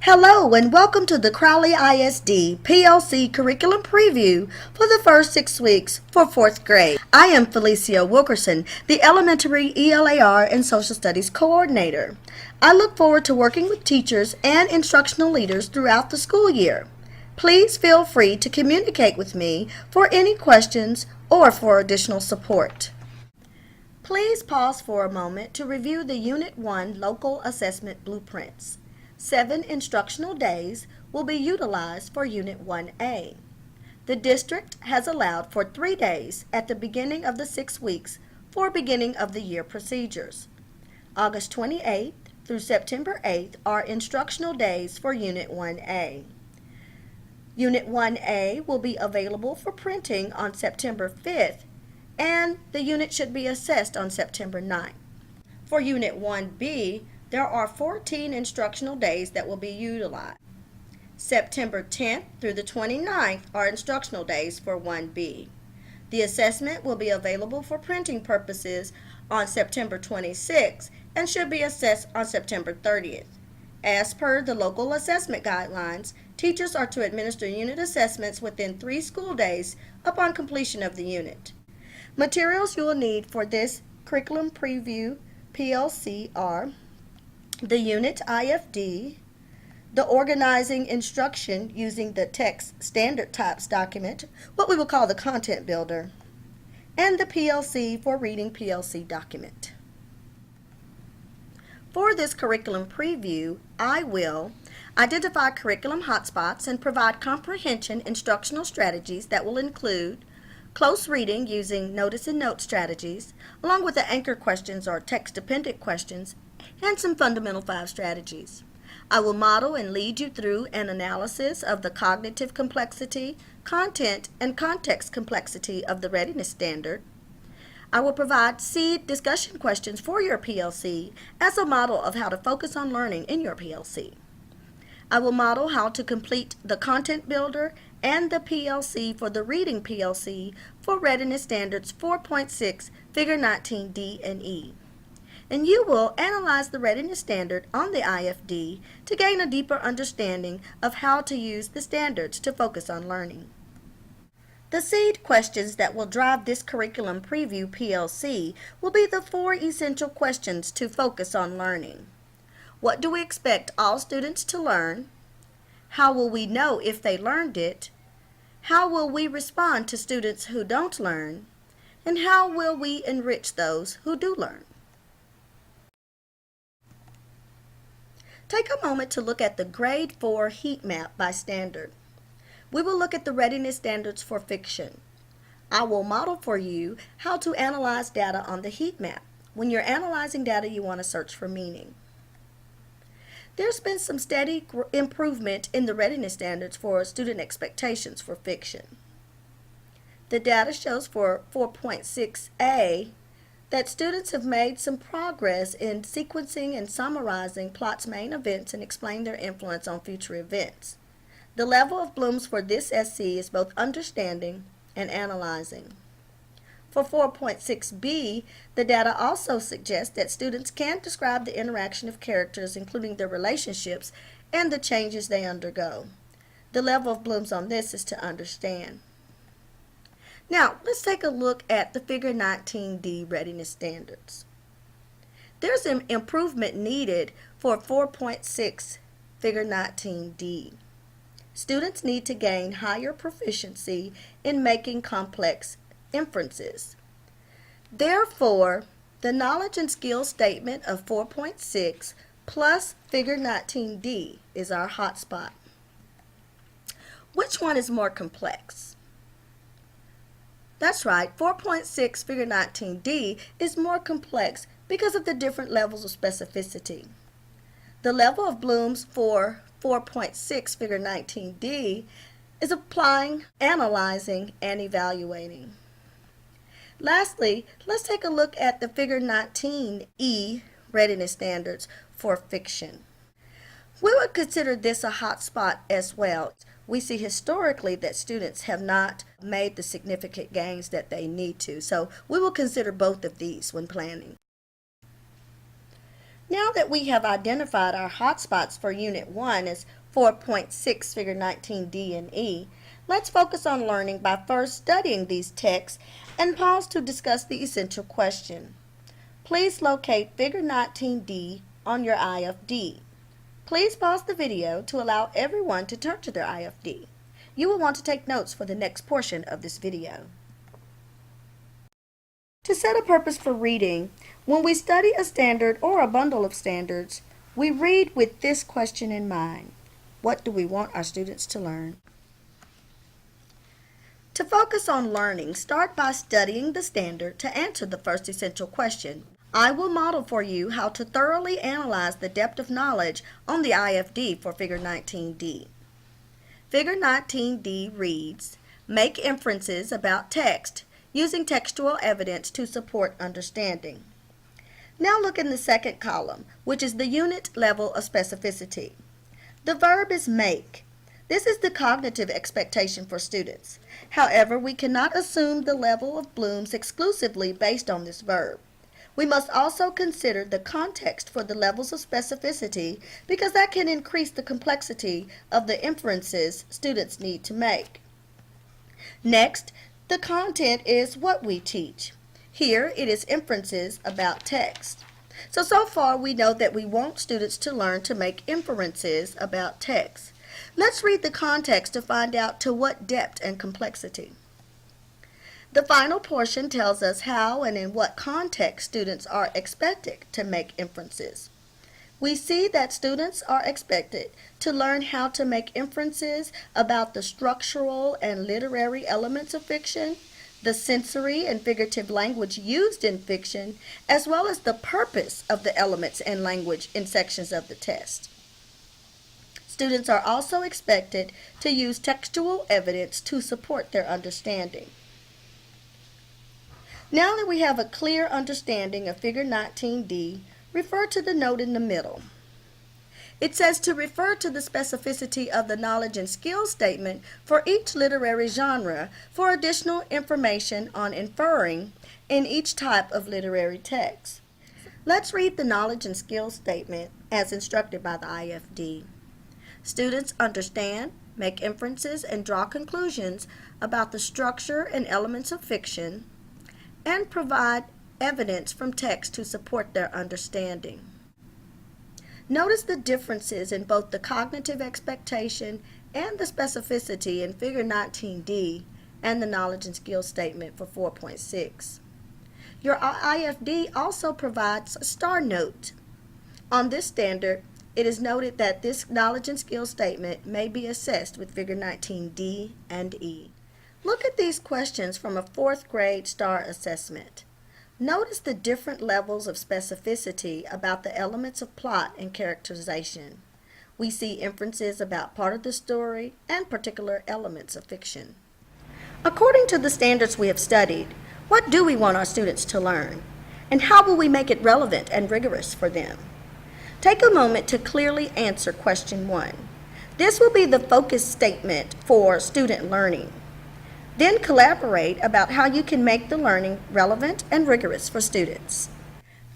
Hello and welcome to the Crowley ISD PLC Curriculum Preview for the first 6 weeks for 4th grade. I am Felicia Wilkerson, the Elementary ELAR and Social Studies Coordinator. I look forward to working with teachers and instructional leaders throughout the school year. Please feel free to communicate with me for any questions or for additional support. Please pause for a moment to review the Unit 1 Local Assessment Blueprints. 7 instructional days will be utilized for Unit 1A. The district has allowed for 3 days at the beginning of the 6 weeks for beginning of the year procedures. August 28th through September 8th are instructional days for Unit 1A. Unit 1A will be available for printing on September 5th, and the unit should be assessed on September 9th. For Unit 1B, there are 14 instructional days that will be utilized. September 10th through the 29th are instructional days for 1B. The assessment will be available for printing purposes on September 26th and should be assessed on September 30th. As per the local assessment guidelines, teachers are to administer unit assessments within 3 school days upon completion of the unit. Materials you will need for this curriculum preview PLC are the unit IFD, the organizing instruction using the text standard types document, what we will call the content builder, and the PLC for reading PLC document. For this curriculum preview, I will identify curriculum hotspots and provide comprehension instructional strategies that will include close reading using notice and note strategies, along with the anchor questions or text-dependent questions, and some fundamental 5 strategies. I will model and lead you through an analysis of the cognitive complexity, content, and context complexity of the readiness standard. I will provide seed discussion questions for your PLC as a model of how to focus on learning in your PLC. I will model how to complete the content builder and the PLC for the reading PLC for readiness standards 4.6, figure 19D and E. And you will analyze the readiness standard on the IFD to gain a deeper understanding of how to use the standards to focus on learning. The seed questions that will drive this curriculum preview PLC will be the 4 essential questions to focus on learning. What do we expect all students to learn? How will we know if they learned it? How will we respond to students who don't learn? And how will we enrich those who do learn? Take a moment to look at the Grade 4 heat map by standard. We will look at the readiness standards for fiction. I will model for you how to analyze data on the heat map. When you're analyzing data, you want to search for meaning. There's been some steady improvement in the readiness standards for student expectations for fiction. The data shows for 4.6a that students have made some progress in sequencing and summarizing plot's main events and explain their influence on future events. The level of blooms for this SC is both understanding and analyzing. For 4.6b, the data also suggests that students can describe the interaction of characters, including their relationships and the changes they undergo. The level of blooms on this is to understand. Now, let's take a look at the Figure 19D readiness standards. There's an improvement needed for 4.6 Figure 19D. Students need to gain higher proficiency in making complex inferences. Therefore, the knowledge and skills statement of 4.6 plus Figure 19D is our hotspot. Which one is more complex? That's right, 4.6 Figure 19D is more complex because of the different levels of specificity. The level of blooms for 4.6 Figure 19D is applying, analyzing, and evaluating. Lastly, let's take a look at the Figure 19E readiness standards for fiction. We would consider this a hot spot as well. We see historically that students have not made the significant gains that they need to, so we will consider both of these when planning. Now that we have identified our hotspots for Unit 1 as 4.6 Figure 19D and E, let's focus on learning by first studying these texts and pause to discuss the essential question. Please locate Figure 19D on your IFD. Please pause the video to allow everyone to turn to their IFD. You will want to take notes for the next portion of this video. To set a purpose for reading, when we study a standard or a bundle of standards, we read with this question in mind. What do we want our students to learn? To focus on learning, start by studying the standard to answer the first essential question. I will model for you how to thoroughly analyze the depth of knowledge on the IFD for Figure 19D. Figure 19D reads, make inferences about text using textual evidence to support understanding. Now look in the second column, which is the unit level of specificity. The verb is make. This is the cognitive expectation for students. However, we cannot assume the level of blooms exclusively based on this verb. We must also consider the context for the levels of specificity because that can increase the complexity of the inferences students need to make. Next, the content is what we teach. Here it is inferences about text. So far we know that we want students to learn to make inferences about text. Let's read the context to find out to what depth and complexity. The final portion tells us how and in what context students are expected to make inferences. We see that students are expected to learn how to make inferences about the structural and literary elements of fiction, the sensory and figurative language used in fiction, as well as the purpose of the elements and language in sections of the test. Students are also expected to use textual evidence to support their understanding. Now that we have a clear understanding of Figure 19D, refer to the note in the middle. It says to refer to the specificity of the knowledge and skill statement for each literary genre for additional information on inferring in each type of literary text. Let's read the knowledge and skill statement as instructed by the IFD. Students understand, make inferences, and draw conclusions about the structure and elements of fiction, and provide evidence from text to support their understanding. Notice the differences in both the cognitive expectation and the specificity in Figure 19D and the knowledge and skill statement for 4.6. Your IFD also provides a star note. On this standard, it is noted that this knowledge and skill statement may be assessed with Figure 19D and E. Look at these questions from a 4th grade STAR assessment. Notice the different levels of specificity about the elements of plot and characterization. We see inferences about part of the story and particular elements of fiction. According to the standards we have studied, what do we want our students to learn? And how will we make it relevant and rigorous for them? Take a moment to clearly answer question 1. This will be the focus statement for student learning. Then collaborate about how you can make the learning relevant and rigorous for students.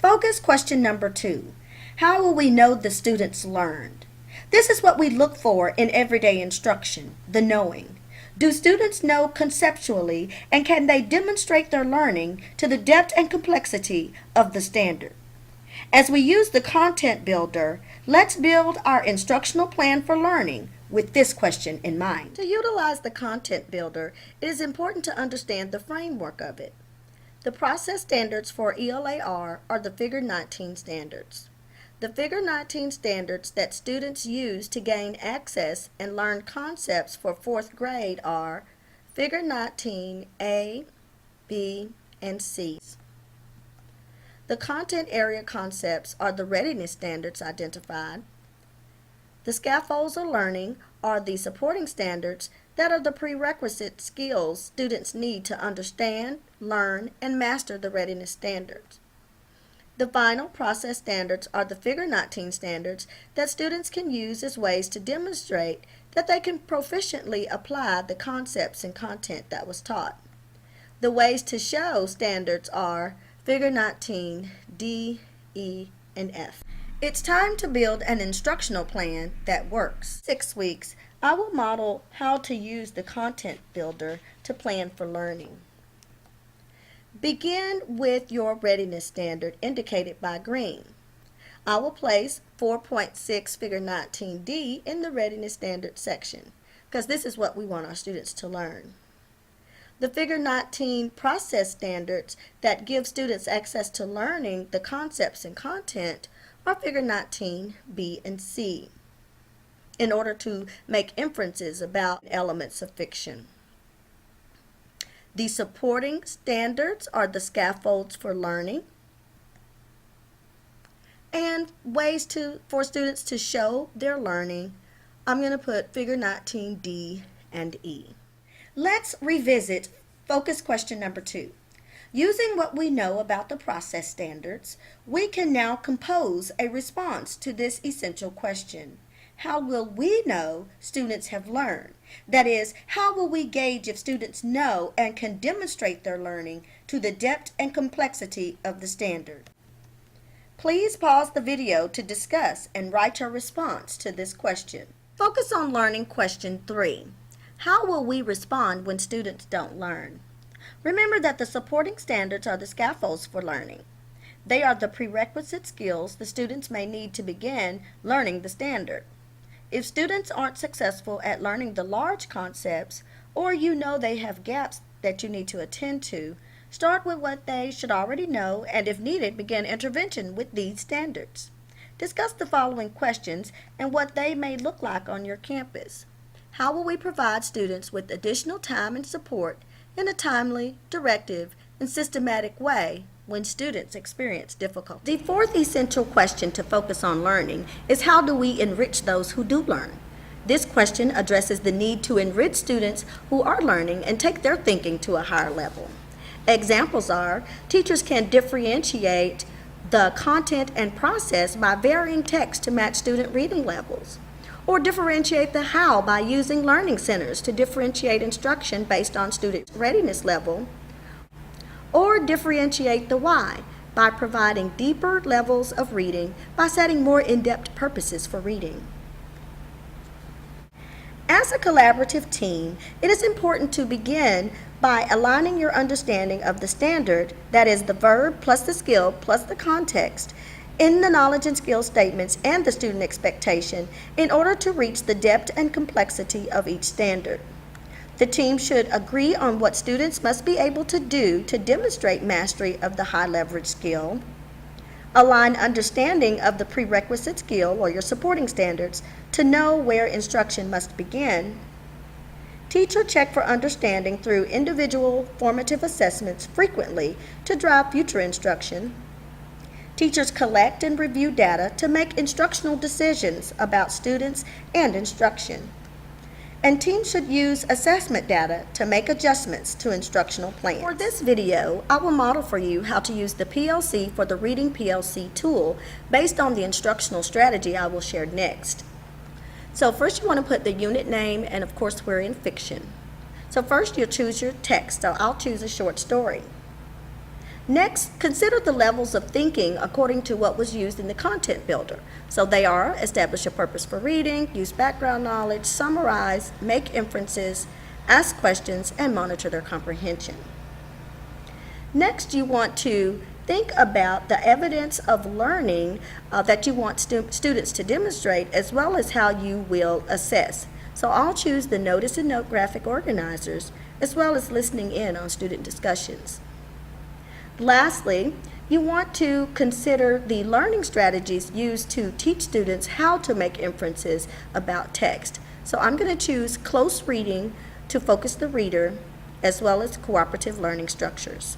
Focus question number 2. How will we know the students learned? This is what we look for in everyday instruction, the knowing. Do students know conceptually, and can they demonstrate their learning to the depth and complexity of the standard? As we use the content builder, let's build our instructional plan for learning with this question in mind. To utilize the content builder, it is important to understand the framework of it. The process standards for ELAR are the Figure 19 standards. The Figure 19 standards that students use to gain access and learn concepts for 4th grade are Figure 19 A, B, and C. The content area concepts are the readiness standards identified. The scaffolds of learning are the supporting standards that are the prerequisite skills students need to understand, learn, and master the readiness standards. The final process standards are the Figure 19 standards that students can use as ways to demonstrate that they can proficiently apply the concepts and content that was taught. The ways to show standards are Figure 19, D, E, and F. It's time to build an instructional plan that works. 6 weeks, I will model how to use the content builder to plan for learning. Begin with your readiness standard indicated by green. I will place 4.6 Figure 19D in the readiness standard section because this is what we want our students to learn. The Figure 19 process standards that give students access to learning the concepts and content are Figure 19, B, and C in order to make inferences about elements of fiction. The supporting standards are the scaffolds for learning and ways for students to show their learning. I'm going to put Figure 19D and E. Let's revisit focus question number 2. Using what we know about the process standards, we can now compose a response to this essential question. How will we know students have learned? That is, how will we gauge if students know and can demonstrate their learning to the depth and complexity of the standard? Please pause the video to discuss and write your response to this question. Focus on learning question 3. How will we respond when students don't learn? Remember that the supporting standards are the scaffolds for learning. They are the prerequisite skills the students may need to begin learning the standard. If students aren't successful at learning the large concepts, or you know they have gaps that you need to attend to, start with what they should already know and, if needed, begin intervention with these standards. Discuss the following questions and what they may look like on your campus. How will we provide students with additional time and support in a timely, directive, and systematic way when students experience difficulty? The fourth essential question to focus on learning is how do we enrich those who do learn? This question addresses the need to enrich students who are learning and take their thinking to a higher level. Examples are teachers can differentiate the content and process by varying text to match student reading levels, or differentiate the how by using learning centers to differentiate instruction based on student readiness level, or differentiate the why by providing deeper levels of reading by setting more in-depth purposes for reading. As a collaborative team, it is important to begin by aligning your understanding of the standard, that is the verb plus the skill plus the context, in the knowledge and skill statements and the student expectation in order to reach the depth and complexity of each standard. The team should agree on what students must be able to do to demonstrate mastery of the high leverage skill, align understanding of the prerequisite skill or your supporting standards to know where instruction must begin, teach or check for understanding through individual formative assessments frequently to drive future instruction. Teachers collect and review data to make instructional decisions about students and instruction. And teams should use assessment data to make adjustments to instructional plans. For this video, I will model for you how to use the PLC for the Reading PLC tool based on the instructional strategy I will share next. So first you want to put the unit name, and of course we're in fiction. So first you'll choose your text. So I'll choose a short story. Next, consider the levels of thinking according to what was used in the content builder. So they are establish a purpose for reading, use background knowledge, summarize, make inferences, ask questions, and monitor their comprehension. Next, you want to think about the evidence of learning that you want students to demonstrate, as well as how you will assess. So I'll choose the notice and note graphic organizers, as well as listening in on student discussions. Lastly, you want to consider the learning strategies used to teach students how to make inferences about text. So I'm going to choose close reading to focus the reader, as well as cooperative learning structures.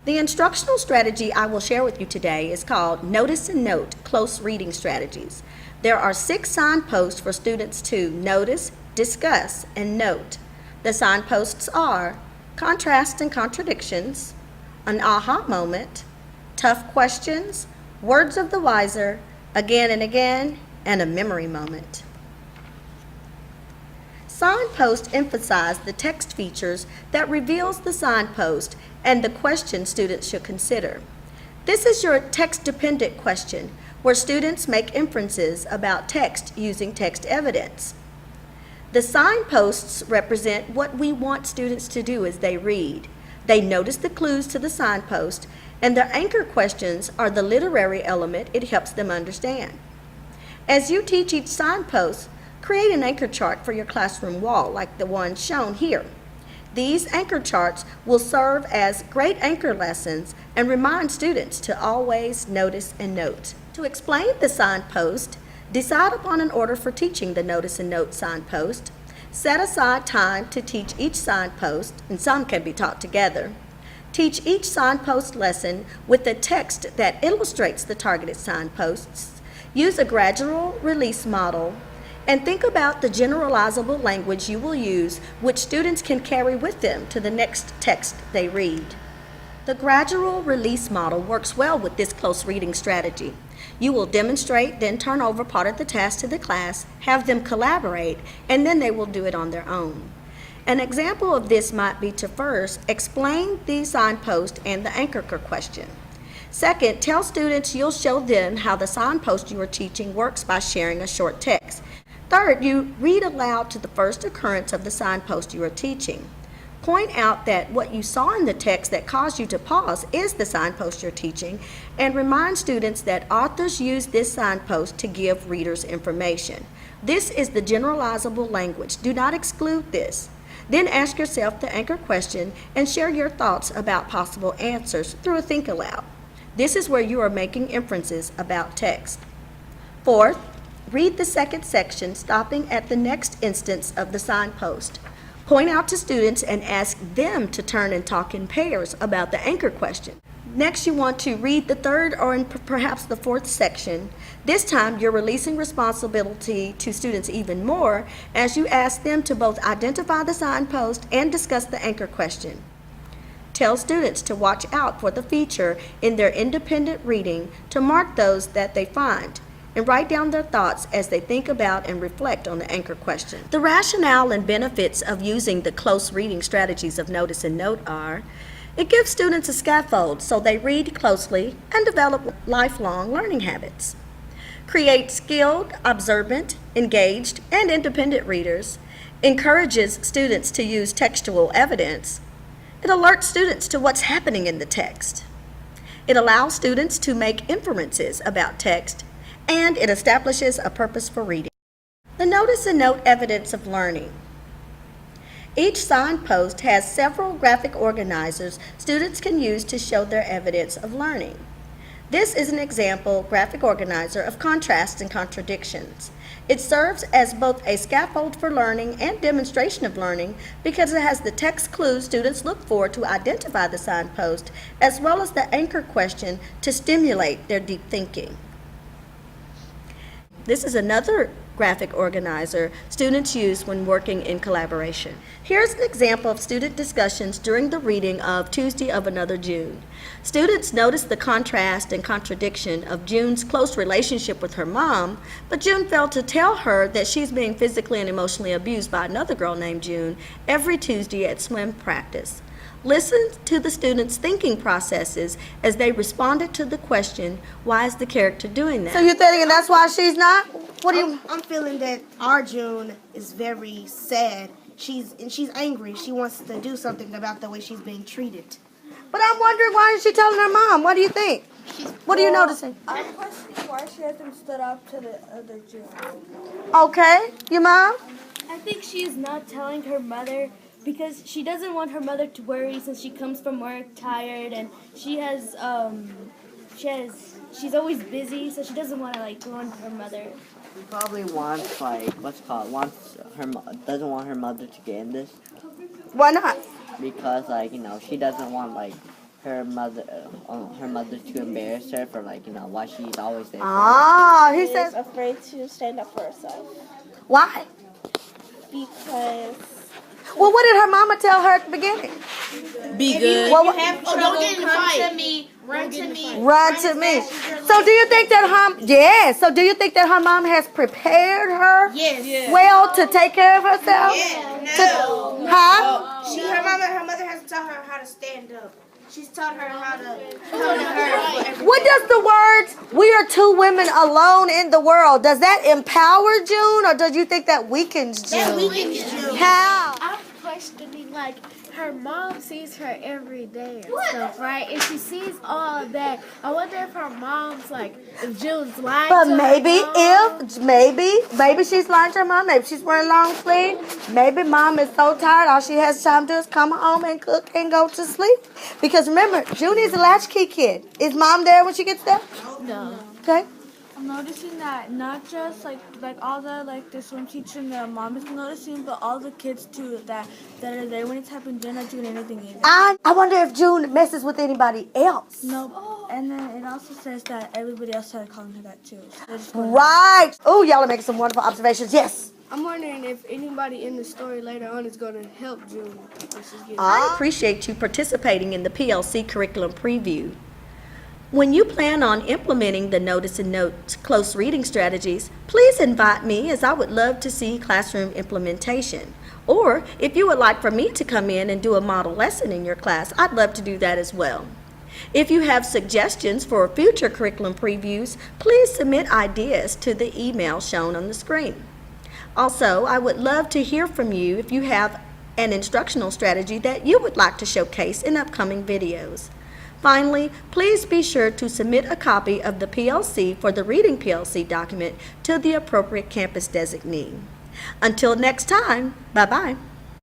The instructional strategy I will share with you today is called Notice and Note Close Reading Strategies. There are 6 signposts for students to notice, discuss, and note. The signposts are contrasts and contradictions, an aha moment, tough questions, words of the wiser, again and again, and a memory moment. Signposts emphasize the text features that reveals the signpost and the question students should consider. This is your text-dependent question, where students make inferences about text using text evidence. The signposts represent what we want students to do as they read. They notice the clues to the signpost, and their anchor questions are the literary element it helps them understand. As you teach each signpost, create an anchor chart for your classroom wall, like the one shown here. These anchor charts will serve as great anchor lessons and remind students to always notice and note. To explain the signpost, decide upon an order for teaching the notice and note signpost. Set aside time to teach each signpost, and some can be taught together. Teach each signpost lesson with a text that illustrates the targeted signposts. Use a gradual release model, and think about the generalizable language you will use, which students can carry with them to the next text they read. The gradual release model works well with this close reading strategy. You will demonstrate, then turn over part of the task to the class, have them collaborate, and then they will do it on their own. An example of this might be to first explain the signpost and the anchor question. Second, tell students you'll show them how the signpost you are teaching works by sharing a short text. Third, you read aloud to the first occurrence of the signpost you are teaching. Point out that what you saw in the text that caused you to pause is the signpost you're teaching, and remind students that authors use this signpost to give readers information. This is the generalizable language. Do not exclude this. Then ask yourself the anchor question and share your thoughts about possible answers through a think aloud. This is where you are making inferences about text. Fourth, read the second section, stopping at the next instance of the signpost. Point out to students and ask them to turn and talk in pairs about the anchor question. Next, you want to read the third or perhaps the fourth section. This time, you're releasing responsibility to students even more as you ask them to both identify the signpost and discuss the anchor question. Tell students to watch out for the feature in their independent reading to mark those that they find, and write down their thoughts as they think about and reflect on the anchor question. The rationale and benefits of using the close reading strategies of notice and note are: it gives students a scaffold so they read closely and develop lifelong learning habits. Create skilled, observant, engaged, and independent readers. Encourages students to use textual evidence. It alerts students to what's happening in the text. It allows students to make inferences about text, and it establishes a purpose for reading. The notice and note evidence of learning. Each signpost has several graphic organizers students can use to show their evidence of learning. This is an example graphic organizer of contrasts and contradictions. It serves as both a scaffold for learning and demonstration of learning because it has the text clues students look for to identify the signpost, as well as the anchor question to stimulate their deep thinking. This is another graphic organizer students use when working in collaboration. Here's an example of student discussions during the reading of Tuesday of Another June. Students noticed the contrast and contradiction of June's close relationship with her mom, but June failed to tell her that she's being physically and emotionally abused by another girl named June every Tuesday at swim practice. Listen to the students' thinking processes as they responded to the question, why is the character doing that? So you're thinking that's why she's not? What do you? I'm feeling that our June is very sad. She's angry. She wants to do something about the way she's being treated. But I'm wondering, why is she telling her mom? What do you think? What are you noticing? I'm questioning why she hasn't stood up to the other June. Okay, your mom? I think she is not telling her mother because she doesn't want her mother to worry since she comes from work tired and she's always busy, so she doesn't want to go on her mother. She probably wants doesn't want her mother to get in this Why not? because she doesn't want her mother to embarrass her for why she's always there. He She says, is afraid to stand up for herself why? because Well, what did her mama tell her at the beginning? Be good. Well, Don't get in a fight. To me. Run to me. run to me. So do you think that so do you think that her mom has prepared her Yes. well to take care of herself? Yeah. Huh? Her mother has to tell her how to stand up. She's taught her how to come to her. What does the words, we are two women alone in the world, does that empower June or does you think that weakens June? That weakens June. How? I'm questioning, like, her mom sees her every day and stuff, right? And she sees all of that. I wonder if her mom's, like, if June's lying But to maybe her mom. maybe she's lying to her mom. Maybe she's wearing long sleeves. Maybe mom is so tired, all she has time to do is come home and cook and go to sleep. Because remember, June is a latchkey kid. Is mom there when she gets there? No. Okay. I'm noticing that not just like all the swim teacher and the mom is noticing, but all the kids too that are there when it's happening. They're not doing anything either. I wonder if June messes with anybody else. No, and then it also says that everybody else started calling her that too. So they're just going, Right. Oh, y'all are making some wonderful observations. Yes. I'm wondering if anybody in the story later on is going to help June when she's getting I appreciate you participating in the PLC curriculum preview. When you plan on implementing the Notice and Note close reading strategies, please invite me as I would love to see classroom implementation. Or if you would like for me to come in and do a model lesson in your class, I'd love to do that as well. If you have suggestions for future curriculum previews, please submit ideas to the email shown on the screen. Also, I would love to hear from you if you have an instructional strategy that you would like to showcase in upcoming videos. Finally, please be sure to submit a copy of the PLC for the Reading PLC document to the appropriate campus designee. Until next time, bye-bye.